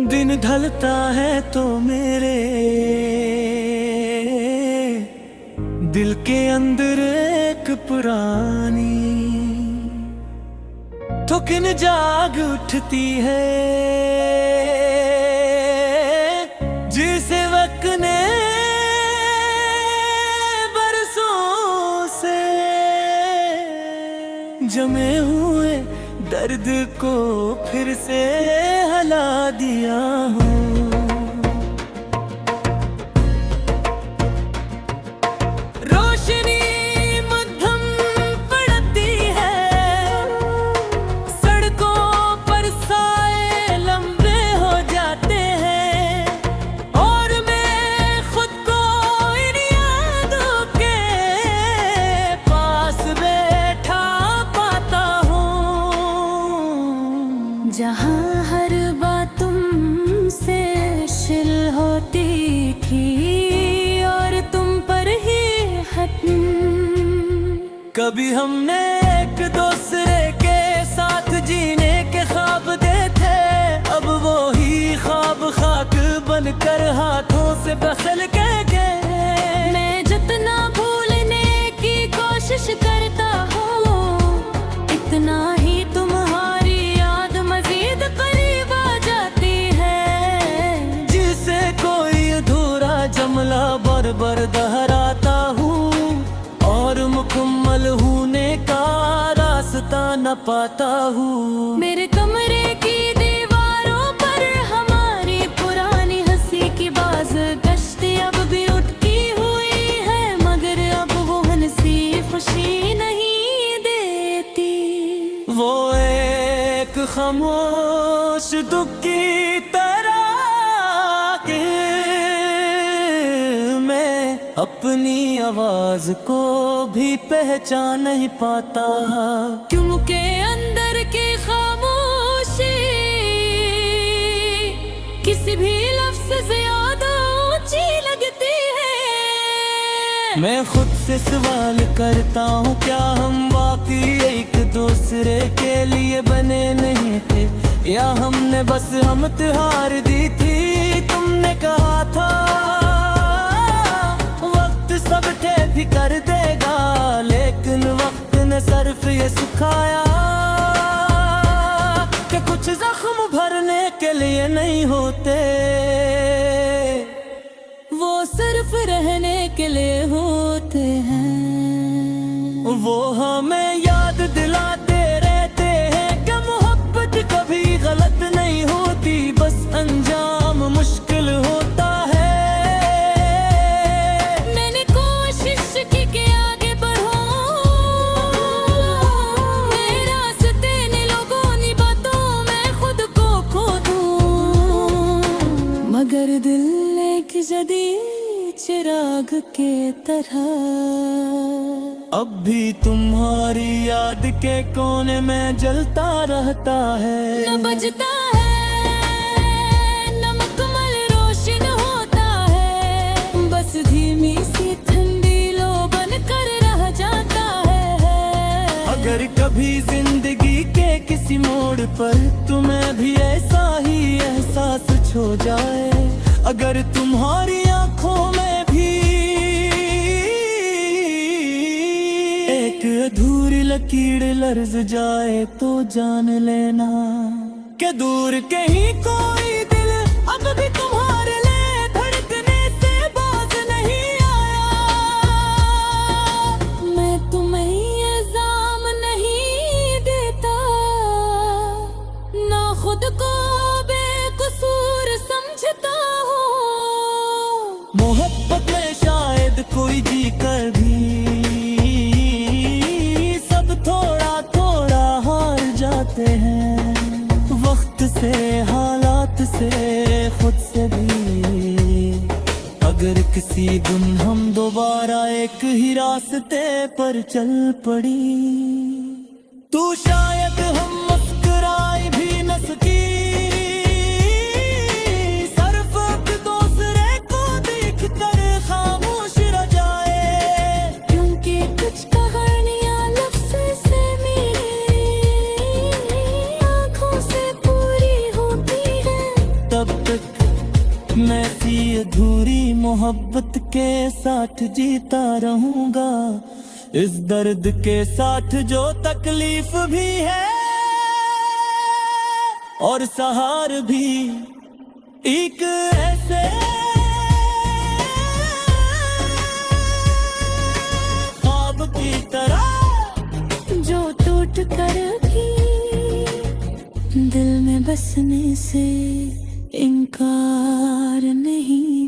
दिन ढलता है तो मेरे दिल के अंदर एक पुरानी थुकन जाग उठती है, जिसे वक्त ने बरसों से जमे हुए दर्द को फिर से हला दिया हूँ। रोशनी मध्यम पड़ती है, सड़कों पर साए लंबे हो जाते हैं, और मैं खुद को इन यादों के पास बैठा पाता हूँ, जहाँ हर बात तुमसे शिल होती थी और तुम पर ही खत्म। कभी हमने एक दूसरे के साथ जीने के ख्वाब देखे, अब वो ही ख्वाब खाक बनकर हाथों से बखल गए। मैं जितना भूलने की कोशिश करता हूँ, इतना ही तुम्हारी याद मजीद करीब आ जाती है, जिसे कोई अधूरा जुमला बार बार दोहराता हूँ, और मुकम्मल होने का रास्ता न पाता हूँ। मेरे कमरे की दीवारों पर हमारी पुरानी हंसी की बाज गश्ती अब भी उठती हुई है, मगर अब वो हंसी खुशी नहीं देती। वो एक खामोश दुख की तरह के मैं अपनी आवाज को भी पहचान नहीं पाता, क्योंकि अंदर की खामोशी किसी भी लफ्ज़ से ज्यादा ऊंची लगती है। मैं खुद से सवाल करता हूँ, क्या हम वाकई एक दूसरे के लिए बने नहीं थे, या हमने बस हम त्योहार दी थी। तुमने कहा था वक्त सब ठीक कर देगा, लेकिन वक्त ने सिर्फ ये सिखाया कि कुछ जख्म भरने के लिए नहीं होते, वो सिर्फ रहने के लिए होते हैं। वो हमें याद दिलाते रहते हैं कि मोहब्बत कभी गलत नहीं होती, बस अंजाम मुश्किल होता है। मैंने कोशिश की कि आगे बढ़ूं, मेरे रास्ते ने लोगों ने बातों में खुद को खो दूं, मगर दिल एक जदीद चिराग के तरह अब भी तुम्हारी याद के कोने में जलता रहता है। न बजता है न मुकम्मल रोशन होता है, बस धीमी सी ठंडी लो बन कर रह जाता है। अगर कभी जिंदगी के किसी मोड़ पर तुम्हें भी ऐसा ही एहसास छो जाए, अगर तुम्हारी आंखों में भी एक अधूरी लकीर लर्ज जाए, तो जान लेना कि दूर कहीं कोई दिल अब भी तुम्हारे लिए धड़कने से बाज नहीं आया। मैं तुम्हें इल्जाम नहीं देता, ना खुद को बेकसूर समझता हूँ। मोहब्बत में शायद कोई जी कर भी सब थोड़ा थोड़ा हार जाते हैं, वक्त से, हालात से, खुद से भी। अगर किसी दिन हम दोबारा एक ही रास्ते पर चल पड़ी, तो शायद हम मुस्कुराए भी न सकी, सिर्फ एक दूसरे को देख कर खामोश रह जाए, क्योंकि कुछ कहानियां लफ्ज़ से मेरी आँखों से पूरी होती हैं। तब अधूरी मोहब्बत के साथ जीता रहूंगा, इस दर्द के साथ जो तकलीफ भी है और सहार भी, एक ऐसे ख्वाब की तरह जो टूट कर भी दिल में बसने से इनकार नहीं